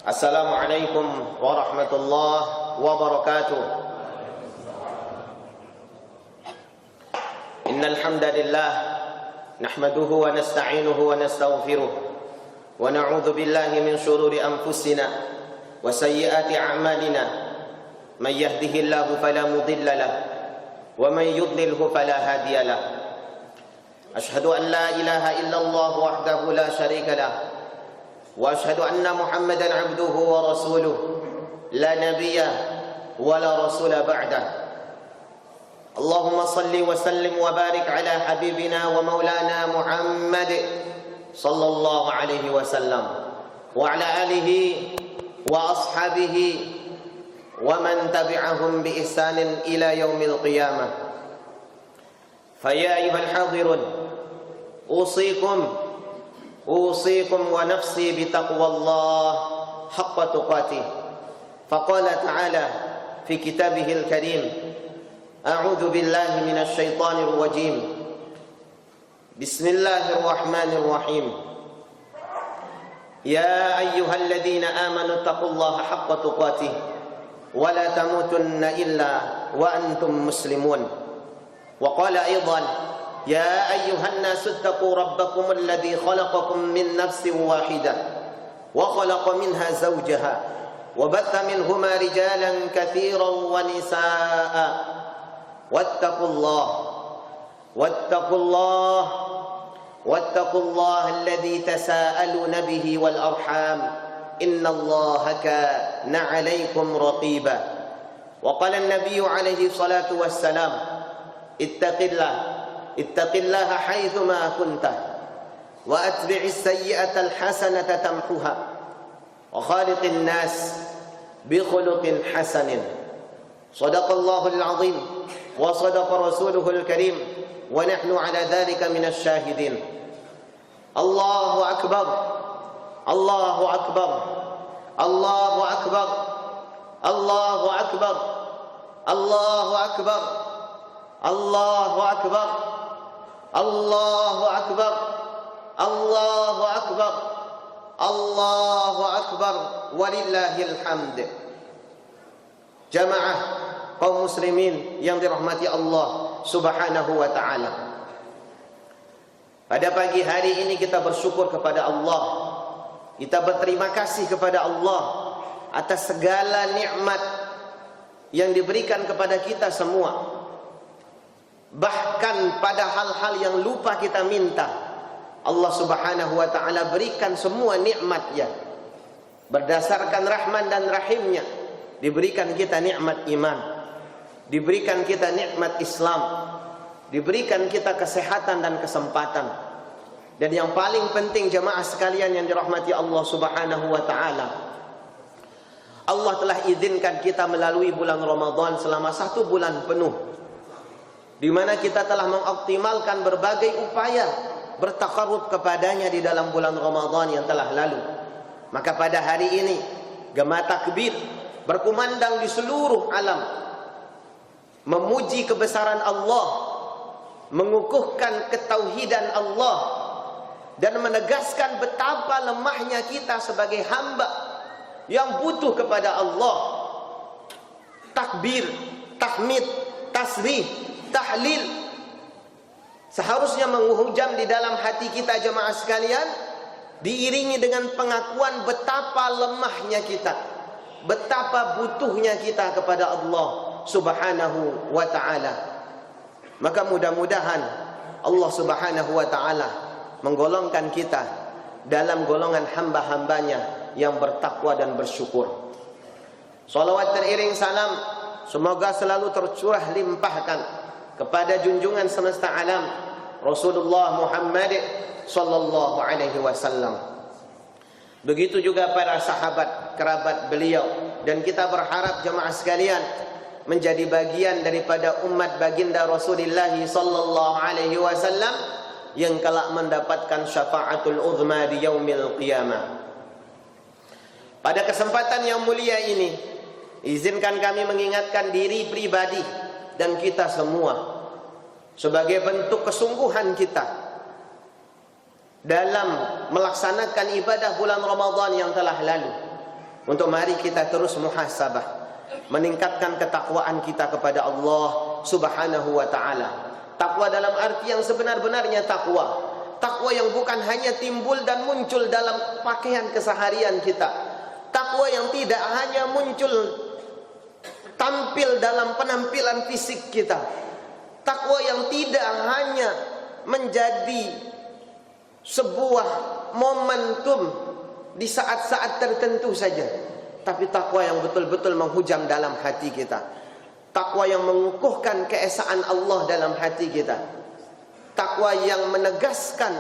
Assalamualaikum warahmatullahi wabarakatuh. Innal hamdalillah nahmaduhu wa nasta'inuhu wa nastaghfiruh wa na'udzu billahi min shururi anfusina wa sayyiati a'malina. May yahdihillahu fala mudilla lahu wa may yudlilhu fala hadiya lahu. Ashhadu an la ilaha illallah wahdahu la syarika lahu wa ashhadu anna Muhammadan 'abduhu wa rasuluh la nabiyya wa la rasula ba'dah. Allahumma salli wa sallim wa barik ala habibina wa maulana Muhammad sallallahu alaihi wasallam wa ala alihi wa ashabihi wa man tabi'ahum bi ihsanin ila yaumil qiyamah. Fa ya ayyuhal hadirun أوصيكم ونفسي بتقوى الله حق تقاته. فقال تعالى في كتابه الكريم: أعوذ بالله من الشيطان الرجيم. بسم الله الرحمن الرحيم. يا أيها الذين آمنوا اتقوا الله حق تقاته ولا تموتن إلا وأنتم مسلمون. وقال أيضا: يا أيها الناس اتقوا ربكم الذي خلقكم من نفس واحدة وخلق منها زوجها وبث منهما رجالا كثيرا ونساء واتقوا الله الذي تساءلون به والأرحام إن الله كان عليكم رقيبا. وقال النبي عليه الصلاة والسلام: اتق الله حيثما كنت وأتبع السيئة الحسنة تمحها وخالق الناس بخلق حسن. صدق الله العظيم وصدق رسوله الكريم ونحن على ذلك من الشاهدين. الله أكبر الله أكبر الله أكبر الله أكبر الله أكبر الله أكبر الله أكبر الله أكبر الله أكبر walillahil hamd. Jamaah kaum muslimin yang dirahmati Allah Subhanahu wa taala. Pada pagi hari ini kita bersyukur kepada Allah. Kita berterima kasih kepada Allah atas segala nikmat yang diberikan kepada kita semua. Bahkan pada hal-hal yang lupa kita minta, Allah Subhanahu wa ta'ala berikan semua nikmatnya. Berdasarkan rahman dan rahimnya, diberikan kita nikmat iman, diberikan kita nikmat Islam, diberikan kita kesehatan dan kesempatan. Dan yang paling penting jemaah sekalian yang dirahmati Allah Subhanahu wa ta'ala, Allah telah izinkan kita melalui bulan Ramadan selama 1 bulan penuh, di mana kita telah mengoptimalkan berbagai upaya bertakarrub kepadanya di dalam bulan Ramadan yang telah lalu. Maka pada hari ini gema takbir berkumandang di seluruh alam, memuji kebesaran Allah, mengukuhkan ketauhidan Allah, dan menegaskan betapa lemahnya kita sebagai hamba yang butuh kepada Allah. Takbir, tahmid, tasbih, tahlil seharusnya menghujam di dalam hati kita jemaah sekalian, diiringi dengan pengakuan betapa lemahnya kita, betapa butuhnya kita kepada Allah Subhanahu wa ta'ala. Maka mudah-mudahan Allah Subhanahu wa ta'ala menggolongkan kita dalam golongan hamba-hambanya yang bertakwa dan bersyukur. Salawat teriring salam semoga selalu tercurah limpahkan kepada junjungan semesta alam Rasulullah Muhammad sallallahu alaihi wasallam. Begitu juga para sahabat kerabat beliau, dan kita berharap jemaah sekalian menjadi bagian daripada umat baginda Rasulullah sallallahu alaihi wasallam yang kelak mendapatkan syafaatul uzma di yaumil qiyamah. Pada kesempatan yang mulia ini, izinkan kami mengingatkan diri pribadi dan kita semua sebagai bentuk kesungguhan kita dalam melaksanakan ibadah bulan Ramadan yang telah lalu, untuk mari kita terus muhasabah, meningkatkan ketakwaan kita kepada Allah Subhanahu wa taala. Takwa dalam arti yang sebenar-benarnya takwa. Takwa yang bukan hanya timbul dan muncul dalam pakaian keseharian kita. Takwa yang tidak hanya muncul tampil dalam penampilan fisik kita. Takwa yang tidak hanya menjadi sebuah momentum di saat-saat tertentu saja, tapi takwa yang betul-betul menghujam dalam hati kita. Takwa yang mengukuhkan keesaan Allah dalam hati kita. Takwa yang menegaskan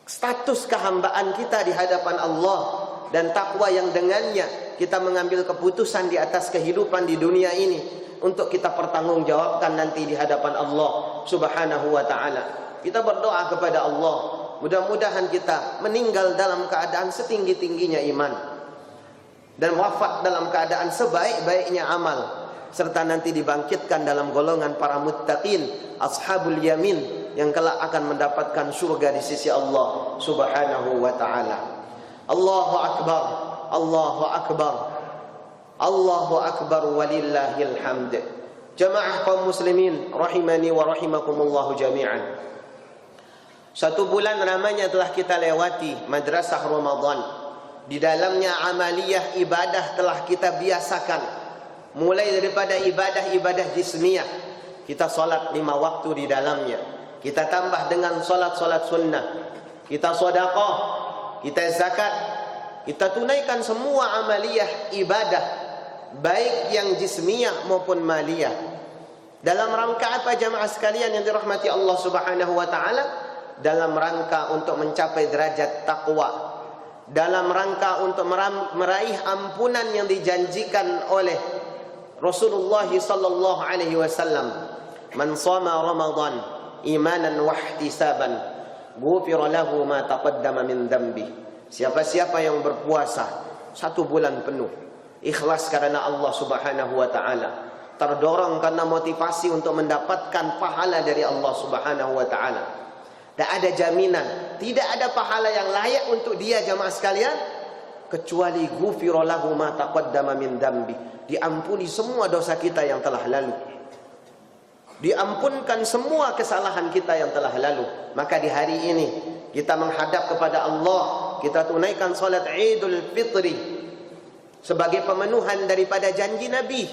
status kehambaan kita di hadapan Allah, dan takwa yang dengannya kita mengambil keputusan di atas kehidupan di dunia ini untuk kita pertanggungjawabkan nanti di hadapan Allah Subhanahu wa taala. Kita berdoa kepada Allah, mudah-mudahan kita meninggal dalam keadaan setinggi-tingginya iman dan wafat dalam keadaan sebaik-baiknya amal, serta nanti dibangkitkan dalam golongan para muttaqin, ashabul yamin, yang kelak akan mendapatkan surga di sisi Allah Subhanahu wa taala. Allahu akbar, Allahu akbar, Allahu akbar, walillahil hamd. Jamaah kaum muslimin rahimani wa rahimakumullah jami'an. Satu bulan namanya telah kita lewati, madrasah Ramadan. Di dalamnya amaliyah ibadah telah kita biasakan. Mulai daripada ibadah-ibadah jismiyah, kita salat 5 waktu di dalamnya. Kita tambah dengan salat-salat sunnah. Kita sedekah, kita zakat, kita tunaikan semua amaliyah ibadah, baik yang jismiyah maupun maliyah. Dalam rangka apa jamaah sekalian yang dirahmati Allah Subhanahu wa taala? Dalam rangka untuk mencapai derajat takwa, dalam rangka untuk meraih ampunan yang dijanjikan oleh Rasulullah sallallahu alaihi wasallam. Man shama Ramadan imanan wa ihtisaban ghufira lahu ma taqaddama min dhanbi. Siapa-siapa yang berpuasa 1 bulan penuh ikhlas karena Allah Subhanahu wa taala, terdorong karena motivasi untuk mendapatkan pahala dari Allah Subhanahu wa taala, tak ada jaminan, tidak ada pahala yang layak untuk dia jamaah sekalian kecuali ghufira lahu ma taqaddama min dhanbi. Diampuni semua dosa kita yang telah lalu, diampunkan semua kesalahan kita yang telah lalu. Maka di hari ini kita menghadap kepada Allah, kita tunaikan salat Idul Fitri sebagai pemenuhan daripada janji Nabi.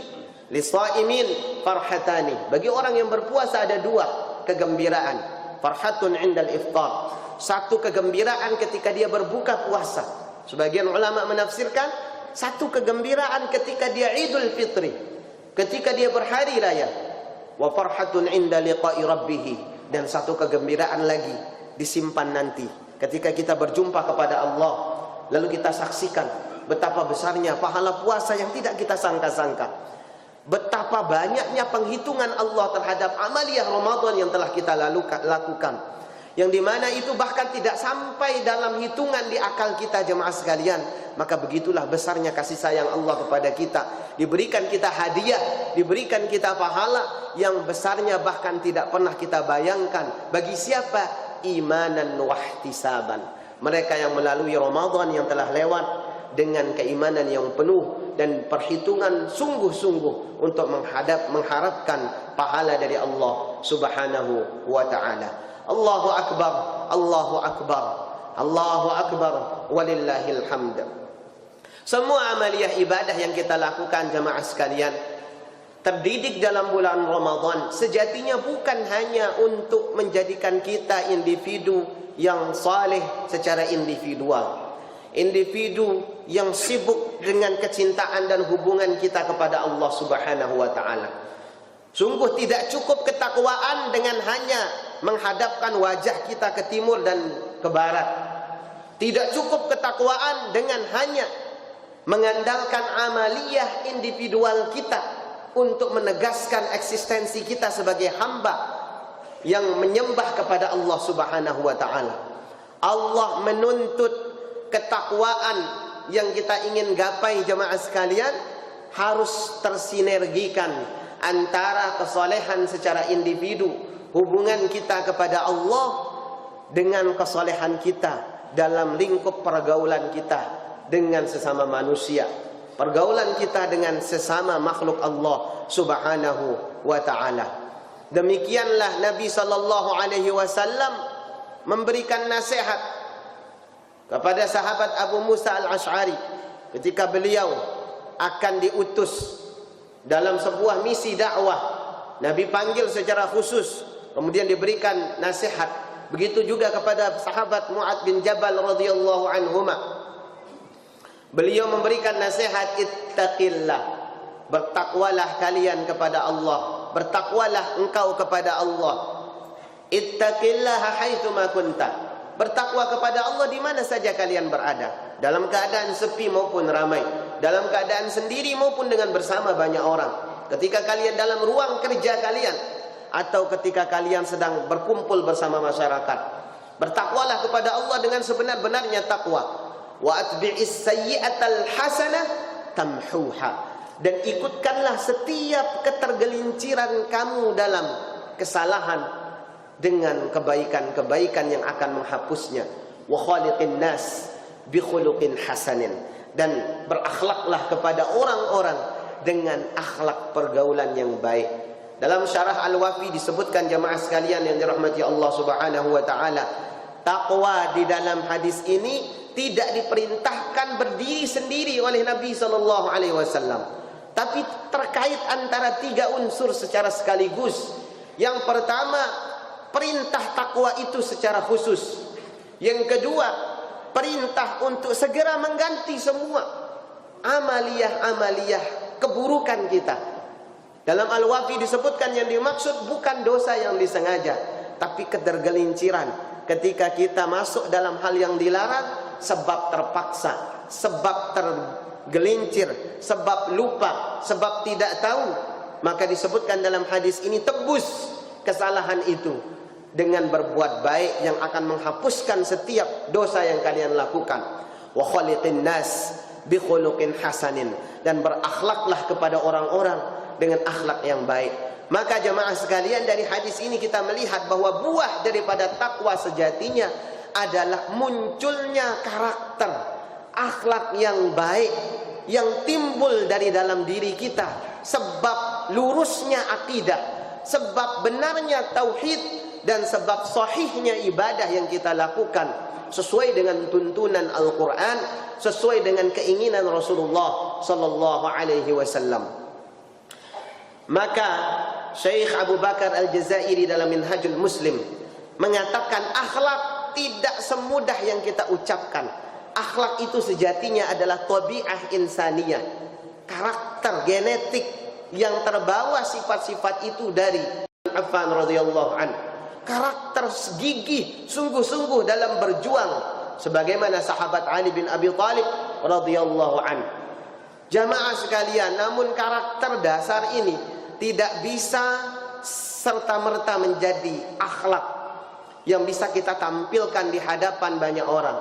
Lisaimin farhatani, bagi orang yang berpuasa ada 2 kegembiraan. Farhatun indal iftar, 1 kegembiraan ketika dia berbuka puasa. Sebagian ulama menafsirkan 1 kegembiraan ketika dia Idul Fitri, ketika dia berhari raya. Wa farhatun inda liqa'i rabbih, dan 1 kegembiraan lagi disimpan nanti ketika kita berjumpa kepada Allah, lalu kita saksikan betapa besarnya pahala puasa yang tidak kita sangka-sangka. Betapa banyaknya penghitungan Allah terhadap amaliyah Ramadan yang telah kita lakukan, yang dimana itu bahkan tidak sampai dalam hitungan di akal kita jemaah sekalian. Maka begitulah besarnya kasih sayang Allah kepada kita. Diberikan kita hadiah, diberikan kita pahala yang besarnya bahkan tidak pernah kita bayangkan. Bagi siapa? Imanan wahtisaban, mereka yang melalui Ramadan yang telah lewat dengan keimanan yang penuh dan perhitungan sungguh-sungguh untuk mengharapkan pahala dari Allah Subhanahu wa taala. Allahu akbar, Allahu akbar, Allahu akbar, walillahil hamd. Semua amaliyah ibadah yang kita lakukan jamaah sekalian, terdidik dalam bulan Ramadan, sejatinya bukan hanya untuk menjadikan kita individu yang saleh secara individual, individu yang sibuk dengan kecintaan dan hubungan kita kepada Allah Subhanahu wa taala. Sungguh tidak cukup ketakwaan dengan hanya menghadapkan wajah kita ke timur dan ke barat. Tidak cukup ketakwaan dengan hanya mengandalkan amaliyah individual kita untuk menegaskan eksistensi kita sebagai hamba yang menyembah kepada Allah Subhanahu wa taala. Allah menuntut ketakwaan yang kita ingin gapai jemaah sekalian harus tersinergikan antara kesolehan secara individu, hubungan kita kepada Allah, dengan kesolehan kita dalam lingkup pergaulan kita, dengan sesama manusia, pergaulan kita dengan sesama makhluk Allah Subhanahu wa taala. Demikianlah Nabi sallallahu alaihi wasallam memberikan nasihat kepada sahabat Abu Musa al-Asy'ari ketika beliau akan diutus dalam sebuah misi dakwah. Nabi panggil secara khusus, kemudian diberikan nasihat. Begitu juga kepada sahabat Mu'adz bin Jabal radhiyallahu anhuma. Beliau memberikan nasihat, ittaqillah, bertakwalah kalian kepada Allah, bertakwalah engkau kepada Allah. Ittaqillaha haitsu ma kunta, bertakwa kepada Allah di mana saja kalian berada, dalam keadaan sepi maupun ramai, dalam keadaan sendiri maupun dengan bersama banyak orang, ketika kalian dalam ruang kerja kalian atau ketika kalian sedang berkumpul bersama masyarakat. Bertakwalah kepada Allah dengan sebenar-benarnya takwa. Wa atbi'is sayyi'atal hasanah tamhuha, dan ikutkanlah setiap ketergelinciran kamu dalam kesalahan dengan kebaikan-kebaikan yang akan menghapusnya. Wa khaliqin nas bi khuluqin hasanin, dan berakhlaklah kepada orang-orang dengan akhlak pergaulan yang baik. Dalam syarah Al-Wafi disebutkan, jamaah sekalian yang dirahmati Allah Subhanahu wa taala, takwa di dalam hadis ini tidak diperintahkan berdiri sendiri oleh Nabi sallallahu alaihi wasallam, tapi terkait antara tiga unsur secara sekaligus. Yang pertama, perintah takwa itu secara khusus. Yang kedua, perintah untuk segera mengganti semua amaliyah keburukan kita. Dalam Al-Wafi disebutkan yang dimaksud bukan dosa yang disengaja, tapi ketergelinciran ketika kita masuk dalam hal yang dilarang sebab terpaksa, sebab tergelincir, sebab lupa, sebab tidak tahu. Maka disebutkan dalam hadis ini, tebus kesalahan itu dengan berbuat baik yang akan menghapuskan setiap dosa yang kalian lakukan. Wa khaliqin nas bi khuluqin hasanin, dan berakhlaklah kepada orang-orang dengan akhlak yang baik. Maka jemaah sekalian, dari hadis ini kita melihat bahwa buah daripada takwa sejatinya adalah munculnya karakter, akhlak yang baik yang timbul dari dalam diri kita sebab lurusnya akidah, sebab benarnya tauhid, dan sebab sahihnya ibadah yang kita lakukan sesuai dengan tuntunan Al-Quran, sesuai dengan keinginan Rasulullah sallallahu alaihi wasallam. Maka Syekh Abu Bakar Al-Jazairi dalam Minhajul Muslim mengatakan, akhlak tidak semudah yang kita ucapkan. Akhlak itu sejatinya adalah tabi'ah insaniyah, karakter genetik yang terbawa sifat-sifat itu dari Affan radhiyallahu anhu. Karakter gigih, sungguh-sungguh dalam berjuang, sebagaimana sahabat Ali bin Abi Thalib radhiyallahu anhu. Jamaah sekalian, namun karakter dasar ini tidak bisa serta-merta menjadi akhlak yang bisa kita tampilkan di hadapan banyak orang.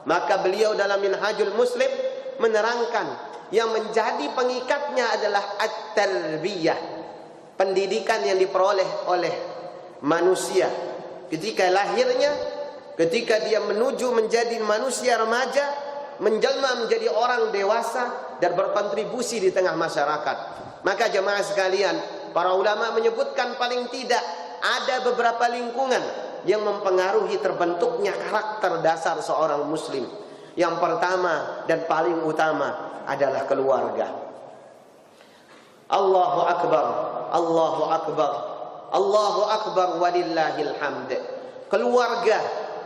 Maka beliau dalam Minhajul Muslim menerangkan, yang menjadi pengikatnya adalah at-tarbiyah, pendidikan yang diperoleh oleh manusia ketika lahirnya, ketika dia menuju menjadi manusia remaja, menjelma menjadi orang dewasa dan berkontribusi di tengah masyarakat. Maka jemaah sekalian, para ulama menyebutkan paling tidak ada beberapa lingkungan yang mempengaruhi terbentuknya karakter dasar seorang muslim. Yang pertama dan paling utama adalah keluarga. Allahu Akbar, Allahu Akbar, Allahu Akbar walillahil hamd. Keluarga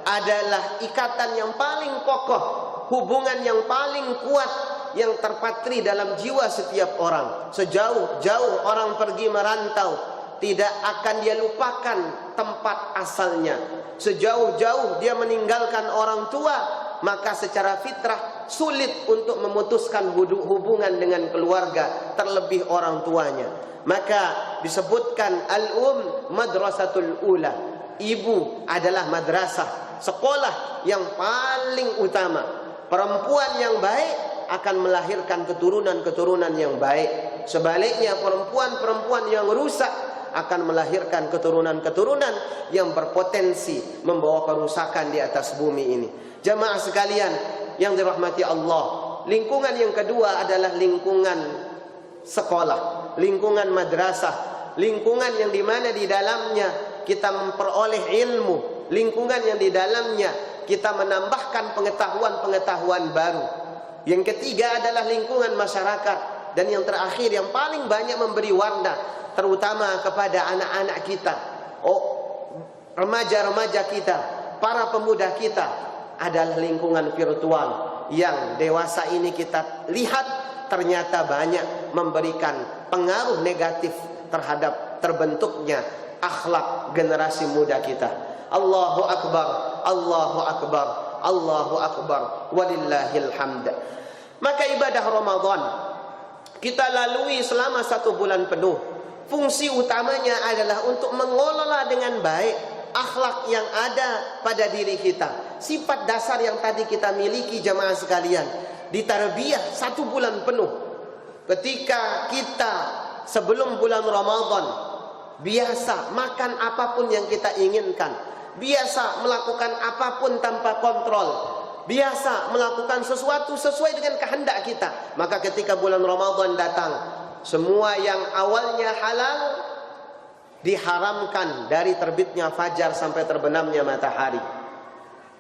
adalah ikatan yang paling kokoh, hubungan yang paling kuat yang terpatri dalam jiwa setiap orang. Sejauh-jauh orang pergi merantau, tidak akan dia lupakan tempat asalnya. Sejauh-jauh dia meninggalkan orang tua, maka secara fitrah sulit untuk memutuskan hubungan dengan keluarga, terlebih orang tuanya. Maka disebutkan al-um madrasatul ula, ibu adalah madrasah, sekolah yang paling utama. Perempuan yang baik akan melahirkan keturunan-keturunan yang baik. Sebaliknya, perempuan-perempuan yang rusak akan melahirkan keturunan-keturunan yang berpotensi membawa kerusakan di atas bumi ini. Jamaah sekalian, yang dirahmati Allah, lingkungan yang kedua adalah lingkungan sekolah, lingkungan madrasah, lingkungan yang dimana di dalamnya kita memperoleh ilmu, lingkungan yang di dalamnya kita menambahkan pengetahuan-pengetahuan baru. Yang ketiga adalah lingkungan masyarakat, dan yang terakhir yang paling banyak memberi warna terutama kepada anak-anak kita, remaja-remaja kita, para pemuda kita, adalah lingkungan virtual yang dewasa ini kita lihat ternyata banyak memberikan pengaruh negatif terhadap terbentuknya akhlak generasi muda kita. Allahu Akbar, Allahu Akbar, Allahu Akbar, walillahil hamd. Maka ibadah Ramadan kita lalui selama 1 bulan penuh. Fungsi utamanya adalah untuk mengelola dengan baik akhlak yang ada pada diri kita. Sifat dasar yang tadi kita miliki jamaah sekalian, ditarbiyah 1 bulan penuh. Ketika kita sebelum bulan Ramadan biasa makan apapun yang kita inginkan, biasa melakukan apapun tanpa kontrol, biasa melakukan sesuatu sesuai dengan kehendak kita. Maka ketika bulan Ramadan datang, semua yang awalnya halal diharamkan dari terbitnya fajar sampai terbenamnya matahari.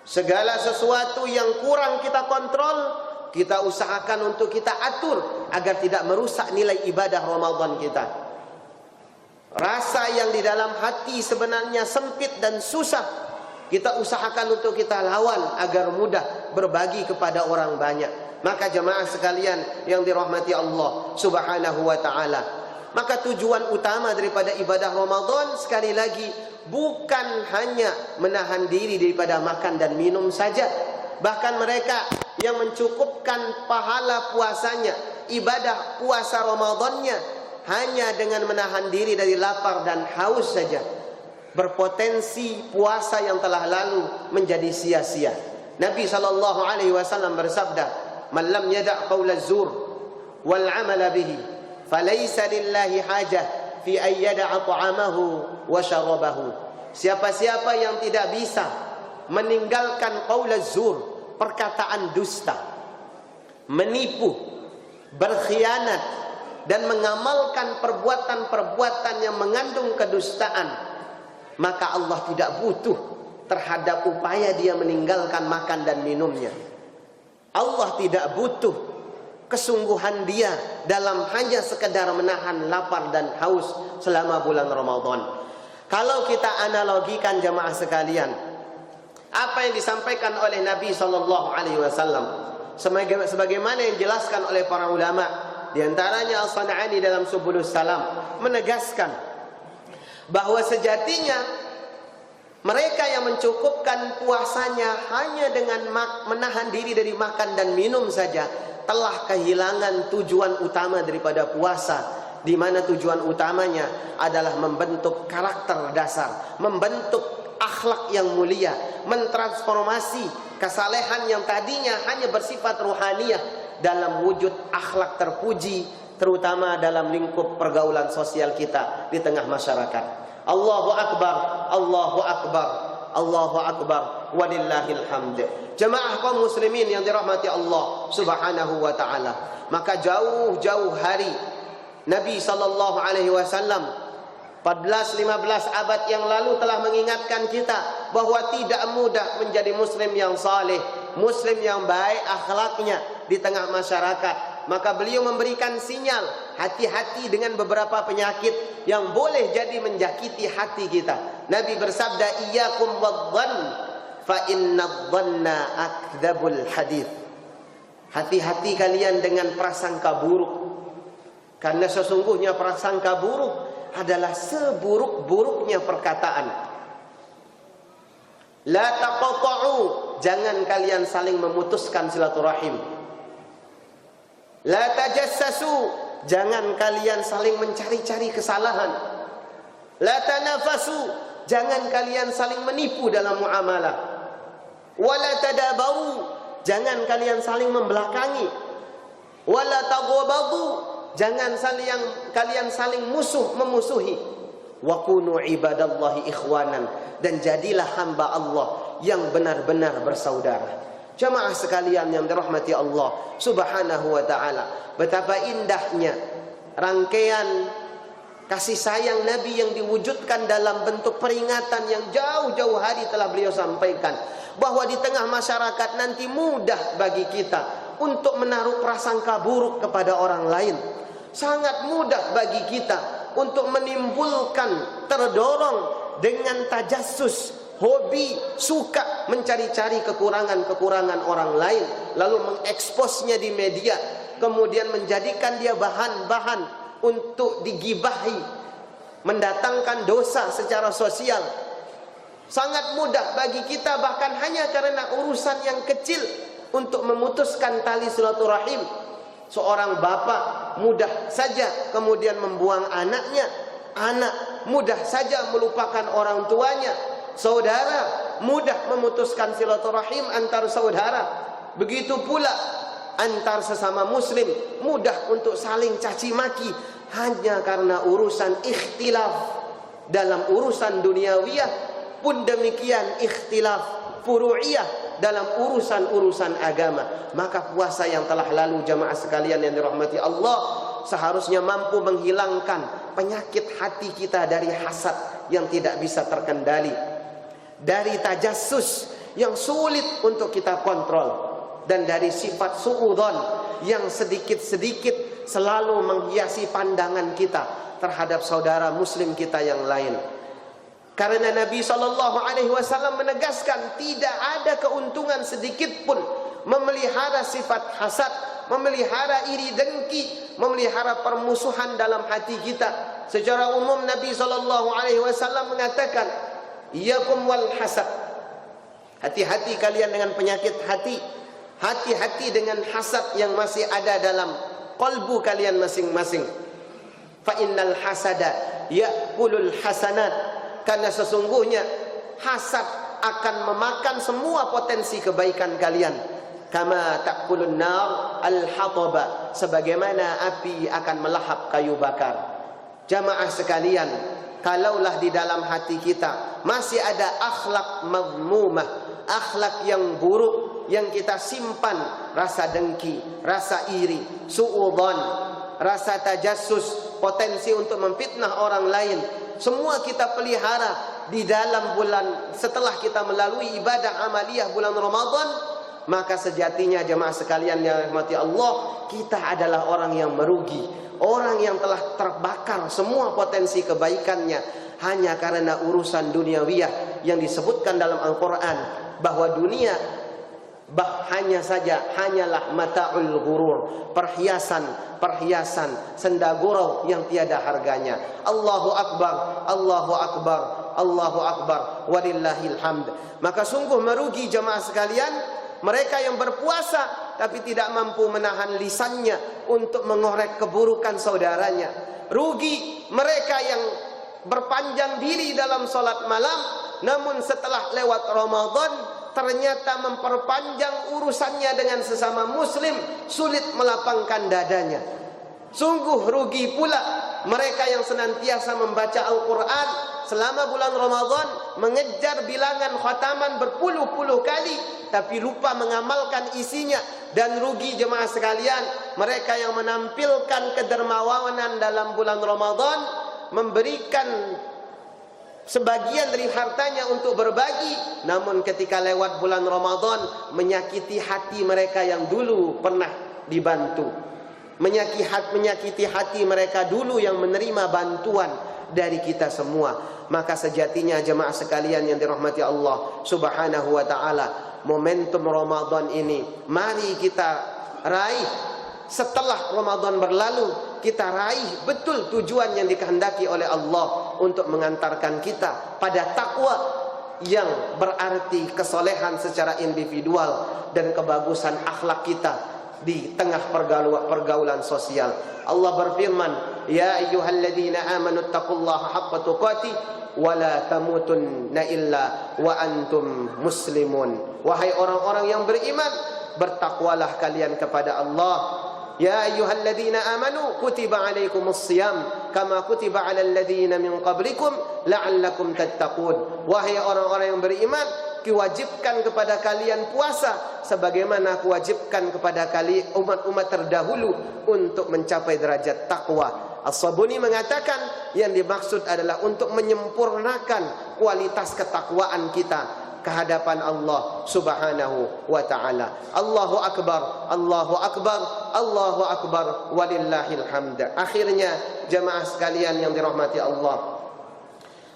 Segala sesuatu yang kurang kita kontrol, kita usahakan untuk kita atur agar tidak merusak nilai ibadah Ramadan kita. Rasa yang di dalam hati sebenarnya sempit dan susah, kita usahakan untuk kita lawan agar mudah berbagi kepada orang banyak. Maka jemaah sekalian yang dirahmati Allah Subhanahu wa ta'ala, maka tujuan utama daripada ibadah Ramadan sekali lagi bukan hanya menahan diri daripada makan dan minum saja. Bahkan mereka yang mencukupkan pahala puasanya, ibadah puasa Ramadannya hanya dengan menahan diri dari lapar dan haus saja, berpotensi puasa yang telah lalu menjadi sia-sia. Nabi SAW bersabda, "Man lam yada' qaula az-zur wal 'amala bihi, falaysa lillahi hajah fi an yada'a ta'amahu wa syarabahu." Siapa-siapa yang tidak bisa meninggalkan qaula az-zur, perkataan dusta, menipu, berkhianat, dan mengamalkan perbuatan-perbuatan yang mengandung kedustaan, maka Allah tidak butuh terhadap upaya dia meninggalkan makan dan minumnya. Allah tidak butuh kesungguhan dia dalam hanya sekedar menahan lapar dan haus selama bulan Ramadan. Kalau kita analogikan jamaah sekalian, apa yang disampaikan oleh Nabi SAW, sebagaimana yang dijelaskan oleh para ulama, di antaranya Al-San'ani dalam Subulus Salam menegaskan bahwa sejatinya mereka yang mencukupkan puasanya hanya dengan menahan diri dari makan dan minum saja telah kehilangan tujuan utama daripada puasa, di mana tujuan utamanya adalah membentuk karakter dasar, membentuk akhlak yang mulia, mentransformasi kesalehan yang tadinya hanya bersifat ruhaniyah dalam wujud akhlak terpuji, terutama dalam lingkup pergaulan sosial kita di tengah masyarakat. Allahu Akbar, Allahu Akbar, Allahu Akbar, walillahil hamd. Jemaah kaum muslimin yang dirahmati Allah Subhanahu wa ta'ala, maka jauh-jauh hari Nabi SAW 14-15 abad yang lalu telah mengingatkan kita bahwa tidak mudah menjadi muslim yang saleh, muslim yang baik akhlaknya di tengah masyarakat. Maka beliau memberikan sinyal, hati-hati dengan beberapa penyakit yang boleh jadi menjakiti hati kita. Nabi bersabda, "Iyyakum wadh-dhann fa inadh-dhanna akdzabul hadits." Hati-hati kalian dengan prasangka buruk, karena sesungguhnya prasangka buruk adalah seburuk-buruknya perkataan. La taqata'u, jangan kalian saling memutuskan silaturahim. La tajassasu, jangan kalian saling mencari-cari kesalahan. La tanafasu, jangan kalian saling menipu dalam muamalah. Wala tadabaru, jangan kalian saling membelakangi. Wala taghabadu, jangan kalian saling memusuhi. Wa kunu ibadallahi ikhwanan, dan jadilah hamba Allah yang benar-benar bersaudara. Jamaah sekalian yang dirahmati Allah Subhanahu wa ta'ala, betapa indahnya rangkaian kasih sayang Nabi yang diwujudkan dalam bentuk peringatan yang jauh-jauh hari telah beliau sampaikan, bahwa di tengah masyarakat nanti mudah bagi kita untuk menaruh prasangka buruk kepada orang lain. Sangat mudah bagi kita untuk menimbulkan, terdorong dengan tajassus, hobi, suka mencari-cari kekurangan-kekurangan orang lain, lalu mengeksposnya di media, kemudian menjadikan dia bahan-bahan untuk digibahi, mendatangkan dosa secara sosial. Sangat mudah bagi kita, bahkan hanya karena urusan yang kecil, untuk memutuskan tali silaturahim. Seorang bapak mudah saja kemudian membuang anaknya, anak mudah saja melupakan orang tuanya, saudara mudah memutuskan silaturahim antar saudara. Begitu pula antar sesama muslim, mudah untuk saling caci maki hanya karena urusan ikhtilaf dalam urusan duniawiyah, pun demikian ikhtilaf furu'iyah dalam urusan-urusan agama. Maka puasa yang telah lalu, jamaah sekalian yang dirahmati Allah, seharusnya mampu menghilangkan penyakit hati kita dari hasad yang tidak bisa terkendali, dari tajassus yang sulit untuk kita kontrol, dan dari sifat suudzon yang sedikit-sedikit selalu menghiasi pandangan kita terhadap saudara muslim kita yang lain. Karena Nabi SAW menegaskan tidak ada keuntungan sedikit pun memelihara sifat hasad, memelihara iri dengki, memelihara permusuhan dalam hati kita. Secara umum Nabi SAW mengatakan, iyakum wal hasad, hati-hati kalian dengan penyakit hati, hati-hati dengan hasad yang masih ada dalam qalbu kalian masing-masing. Fa innal hasada ya'kulul hasanat, karena sesungguhnya hasad akan memakan semua potensi kebaikan kalian. Kama ta'kulun nar al-hataba, sebagaimana api akan melahap kayu bakar. Jamaah sekalian, kalaulah di dalam hati kita masih ada akhlak mazmumah, akhlak yang buruk yang kita simpan, rasa dengki, rasa iri, suudzon, rasa tajassus, potensi untuk memfitnah orang lain, semua kita pelihara di dalam bulan setelah kita melalui ibadah amaliyah bulan Ramadan, maka sejatinya jemaah sekalian yang dirahmati Allah, kita adalah orang yang merugi, orang yang telah terbakar semua potensi kebaikannya hanya karena urusan duniawiyah yang disebutkan dalam Al-Quran, bahwa dunia hanyalah mata'ul ghurur, perhiasan senda gurau yang tiada harganya. Allahu akbar, Allahu akbar, Allahu akbar, walillahil hamd. Maka sungguh merugi jemaah sekalian mereka yang berpuasa tapi tidak mampu menahan lisannya untuk mengorek keburukan saudaranya. Rugi mereka yang berpanjang diri dalam salat malam, namun setelah lewat Ramadan ternyata memperpanjang urusannya dengan sesama muslim, sulit melapangkan dadanya. Sungguh rugi pula mereka yang senantiasa membaca Al-Quran selama bulan Ramadan, mengejar bilangan khataman berpuluh-puluh kali, tapi lupa mengamalkan isinya. Dan rugi jemaah sekalian mereka yang menampilkan kedermawanan dalam bulan Ramadan, memberikan sebagian dari hartanya untuk berbagi, namun ketika lewat bulan Ramadan menyakiti hati mereka yang dulu pernah dibantu, menyakiti hati mereka dulu yang menerima bantuan dari kita semua. Maka sejatinya jemaah sekalian yang dirahmati Allah Subhanahu wa ta'ala, momentum Ramadan ini mari kita raih. Setelah Ramadan berlalu, kita raih betul tujuan yang dikehendaki oleh Allah untuk mengantarkan kita pada takwa yang berarti kesolehan secara individual dan kebagusan akhlak kita di tengah pergaulan sosial. Allah berfirman, ya ayyuhalladzina amanu taqullaha haqqa tuqatih wa la tamutunna illa wa antum muslimun. Wahai orang-orang yang beriman, bertakwalah kalian kepada Allah. Ya ayyuhalladzina amanu kutiba alaikumus shiyam kama kutiba alal ladzina min qablikum la'allakum tattaqun. Wahai orang-orang yang beriman, Kuwajibkan kepada kalian puasa sebagaimana kuwajibkan kepada kalian umat-umat terdahulu untuk mencapai derajat takwa. As-Sabuni mengatakan yang dimaksud adalah untuk menyempurnakan kualitas ketakwaan kita kehadapan Allah Subhanahu wa taala. Allahu akbar, Allahu akbar, Allahu akbar, walillahil hamd. Akhirnya jemaah sekalian yang dirahmati Allah,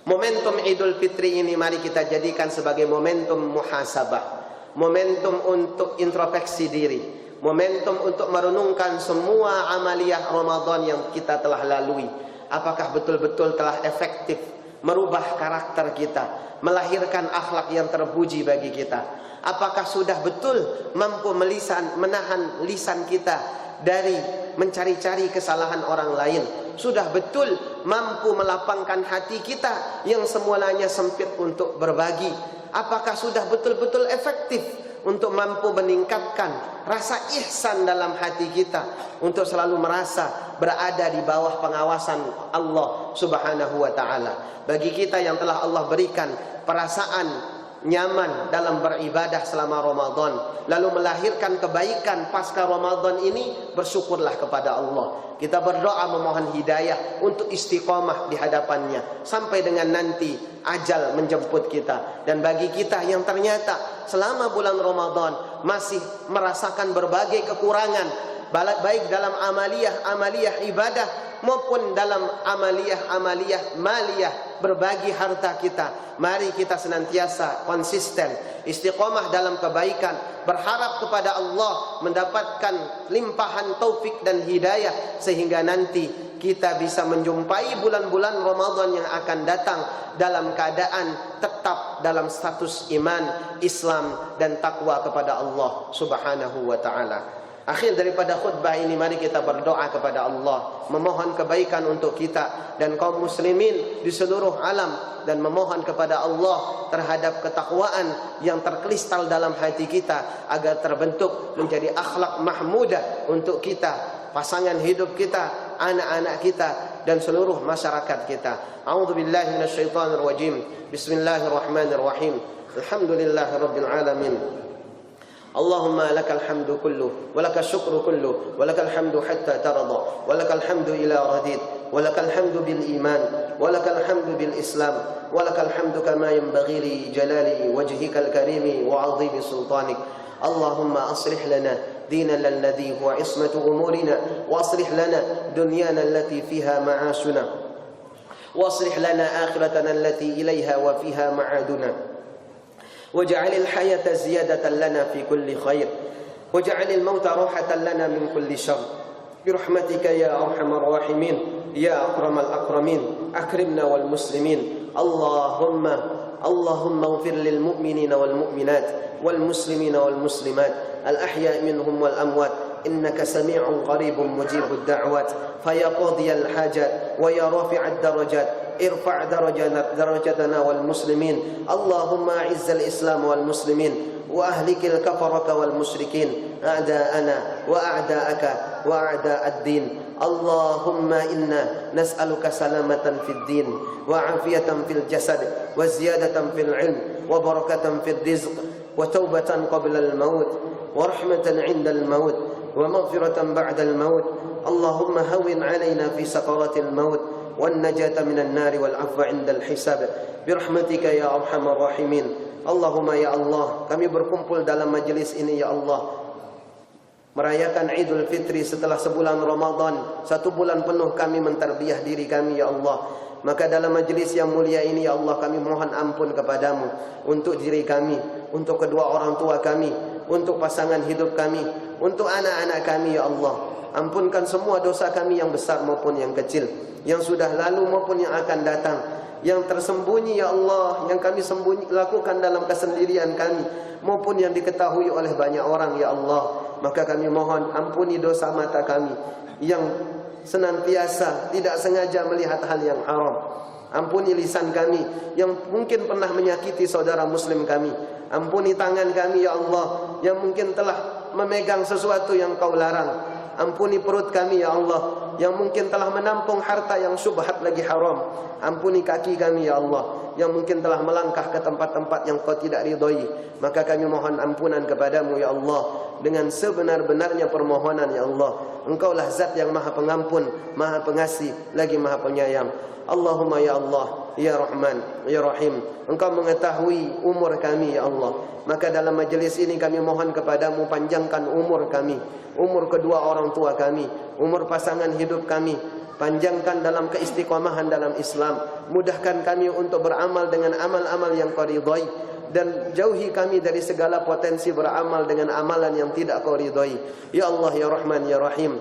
momentum Idul Fitri ini mari kita jadikan sebagai momentum muhasabah, momentum untuk introspeksi diri, momentum untuk merenungkan semua amaliyah Ramadan yang kita telah lalui. Apakah betul-betul telah efektif merubah karakter kita, melahirkan akhlak yang terpuji bagi kita? Apakah sudah betul mampu menahan lisan kita dari mencari-cari kesalahan orang lain? Sudah betul mampu melapangkan hati kita yang semulanya sempit untuk berbagi? Apakah sudah betul-betul efektif untuk mampu meningkatkan rasa ihsan dalam hati kita, untuk selalu merasa berada di bawah pengawasan Allah Subhanahu wa taala? Bagi kita yang telah Allah berikan perasaan nyaman dalam beribadah selama Ramadan, lalu melahirkan kebaikan pasca Ramadan ini, bersyukurlah kepada Allah. Kita berdoa memohon hidayah untuk istiqamah di hadapannya sampai dengan nanti ajal menjemput kita. Dan bagi kita yang ternyata selama bulan Ramadan masih merasakan berbagai kekurangan, baik dalam amaliyah ibadah maupun dalam amaliyah maliyah, berbagi harta kita, mari kita senantiasa konsisten istiqomah dalam kebaikan, berharap kepada Allah mendapatkan limpahan taufik dan hidayah sehingga nanti kita bisa menjumpai bulan-bulan Ramadan yang akan datang dalam keadaan tetap dalam status iman, Islam dan takwa kepada Allah Subhanahu wa taala. Akhir daripada khutbah ini, mari kita berdoa kepada Allah, memohon kebaikan untuk kita dan kaum muslimin di seluruh alam, dan memohon kepada Allah terhadap ketakwaan yang terkristal dalam hati kita agar terbentuk menjadi akhlak mahmudah untuk kita, pasangan hidup kita, anak-anak kita dan seluruh masyarakat kita. A'udzubillahi minasyaitonir rajim. Bismillahirrahmanirrahim. Alhamdulillahirabbil alamin. اللهم لك الحمد كله ولك الشكر كله ولك الحمد حتى ترضى ولك الحمد إلى رضيت ولك الحمد بالإيمان ولك الحمد بالإسلام ولك الحمد كما ينبغي لجلال وجهك الكريم وعظيم سلطانك. اللهم أصلح لنا ديننا الذي هو عصمة أمورنا، وأصلح لنا دنيانا التي فيها معاشنا، وأصلح لنا آخرتنا التي إليها وفيها معادنا، واجعل الحياة زيادة لنا في كل خير، واجعل الموت راحة لنا من كل شر، برحمتك يا أرحم الراحمين يا أكرم الأكرمين. أكرمنا والمسلمين. اللهم اغفر للمؤمنين والمؤمنات والمسلمين والمسلمات الأحياء منهم والأموات، إنك سميع قريب مجيب الدعوات. فيا قاضي الحاجات ويا رافع الدرجات، ارفع درجتنا والمسلمين. اللهم أعز الإسلام والمسلمين، وأهلك الكفرة والمشركين، أعداءنا وأعداءك وأعداء الدين. اللهم إنا نسألك سلامة في الدين، وعافية في الجسد، وزيادة في العلم، وبركة في الرزق، وتوبة قبل الموت، ورحمة عند الموت، ومغفرة بعد الموت. اللهم هون علينا في سكرات الموت، والنجاة من النار والعفو عند الحساب، برحمتك يا أرحم الراحمين. Allahumma ya Allah, kami berkumpul dalam majlis ini ya Allah, merayakan Idul Fitri setelah sebulan Ramadan, 1 bulan penuh kami menterbiah diri kami ya Allah. Maka dalam majlis yang mulia ini ya Allah, kami mohon ampun kepadamu untuk diri kami, untuk kedua orang tua kami, untuk pasangan hidup kami, untuk anak-anak kami ya Allah. Ampunkan semua dosa kami yang besar maupun yang kecil, yang sudah lalu maupun yang akan datang, yang tersembunyi ya Allah, yang kami lakukan dalam kesendirian kami, maupun yang diketahui oleh banyak orang ya Allah. Maka kami mohon ampuni dosa mata kami yang senantiasa tidak sengaja melihat hal yang haram. Ampuni lisan kami yang mungkin pernah menyakiti saudara muslim kami. Ampuni tangan kami ya Allah yang mungkin telah memegang sesuatu yang kau larang. Ampuni perut kami ya Allah yang mungkin telah menampung harta yang syubhat lagi haram. Ampuni kaki kami ya Allah yang mungkin telah melangkah ke tempat-tempat yang Kau tidak ridhai. Maka kami mohon ampunan kepadamu ya Allah dengan sebenar-benarnya permohonan ya Allah. Engkaulah zat yang maha pengampun, maha pengasih, lagi maha penyayang. Allahumma ya Allah, ya Rahman, ya Rahim, Engkau mengetahui umur kami ya Allah. Maka dalam majlis ini kami mohon kepadamu, panjangkan umur kami, umur kedua orang tua kami, umur pasangan hidup kami. Panjangkan dalam keistiqomahan dalam Islam. Mudahkan kami untuk beramal dengan amal-amal yang Kau ridhai, dan jauhi kami dari segala potensi beramal dengan amalan yang tidak Kau ridhai. Ya Allah, ya Rahman, ya Rahim,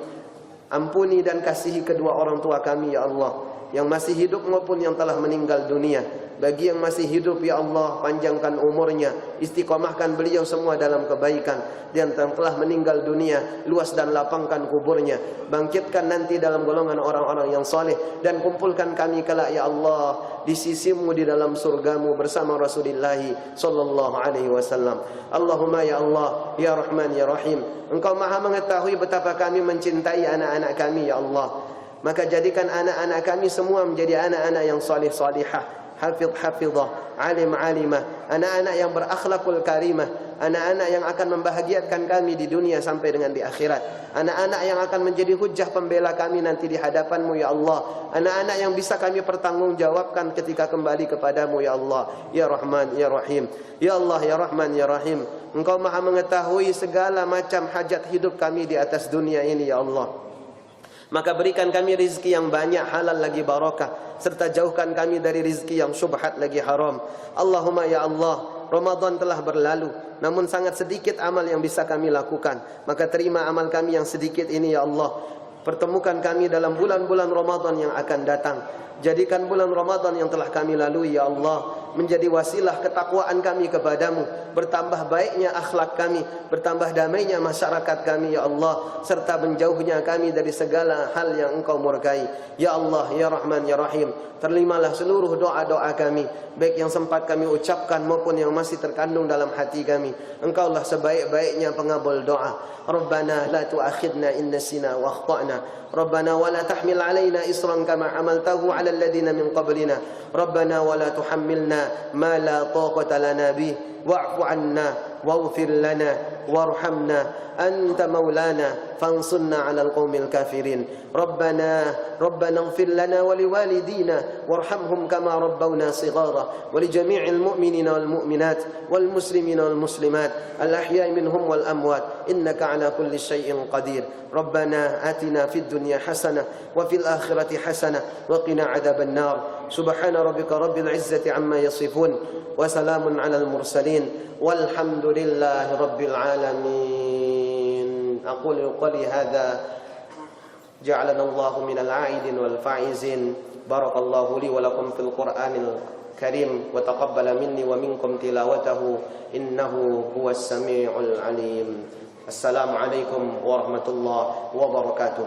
ampuni dan kasihi kedua orang tua kami ya Allah, yang masih hidup maupun yang telah meninggal dunia. Bagi yang masih hidup ya Allah, panjangkan umurnya, istiqomahkan beliau semua dalam kebaikan. Dan yang telah meninggal dunia, luas dan lapangkan kuburnya. Bangkitkan nanti dalam golongan orang-orang yang soleh, dan kumpulkan kami kelak ya Allah di sisimu di dalam surgamu bersama Rasulullah sallallahu alaihi wasallam. Allahumma ya Allah, ya Rahman, ya Rahim, Engkau maha mengetahui betapa kami mencintai anak-anak kami ya Allah. Maka jadikan anak-anak kami semua menjadi anak-anak yang salih-salihah, hafidh-hafidhah, alim-alimah, anak-anak yang berakhlakul karimah, anak-anak yang akan membahagiakan kami di dunia sampai dengan di akhirat, anak-anak yang akan menjadi hujjah pembela kami nanti di hadapan-Mu ya Allah, anak-anak yang bisa kami pertanggungjawabkan ketika kembali kepadamu ya Allah, ya Rahman, ya Rahim. Ya Allah, ya Rahman, ya Rahim, Engkau maha mengetahui segala macam hajat hidup kami di atas dunia ini ya Allah. Maka berikan kami rizki yang banyak, halal lagi barakah, serta jauhkan kami dari rizki yang syubhat lagi haram. Allahumma ya Allah, Ramadan telah berlalu, namun sangat sedikit amal yang bisa kami lakukan. Maka terima amal kami yang sedikit ini ya Allah. Pertemukan kami dalam bulan-bulan Ramadan yang akan datang. Jadikan bulan Ramadan yang telah kami lalui ya Allah menjadi wasilah ketakwaan kami kepadamu, bertambah baiknya akhlak kami, bertambah damainya masyarakat kami ya Allah, serta menjauhnya kami dari segala hal yang Engkau murkai. Ya Allah, ya Rahman, ya Rahim, terimalah seluruh doa-doa kami, baik yang sempat kami ucapkan maupun yang masih terkandung dalam hati kami. Engkaulah sebaik-baiknya pengabul doa. Rabbana la tu'akhidna in nasina wa akhtana. Rabbana wa la tahmil alaina isran kama amaltahu ala alladhina min qablina. Rabbana wa la tuhammilna ma la taqata lana bih wa'fu 'anna waghfir lana warhamna anta maulana fansurna 'alal qaumil kafirin. Rabbana ighfir lana wa liwalidina warhamhum kama rabbawna shighara wa li jami'il mu'minina wal mu'minat wal muslimina wal muslimat al ahya'i minhum wal amwat innaka 'ala kulli syai'in qadir. Rabbana atina fid dunya hasanah wa fil akhirati hasanah wa qina 'adzaban nar. Subhana rabbika rabbil 'izzati 'amma yasifun wa salamun 'alal mursalin walhamdulillahi rabbil alamin. Aqulu qali hadza ja'alana Allahu minal 'aidin wal fa'izin. Barakallahu li wa lakum fil Qur'anil karim wa taqabbala minni wa minkum tilawatahu innahu huwas samiul alim. Assalamualaikum warahmatullahi wabarakatuh.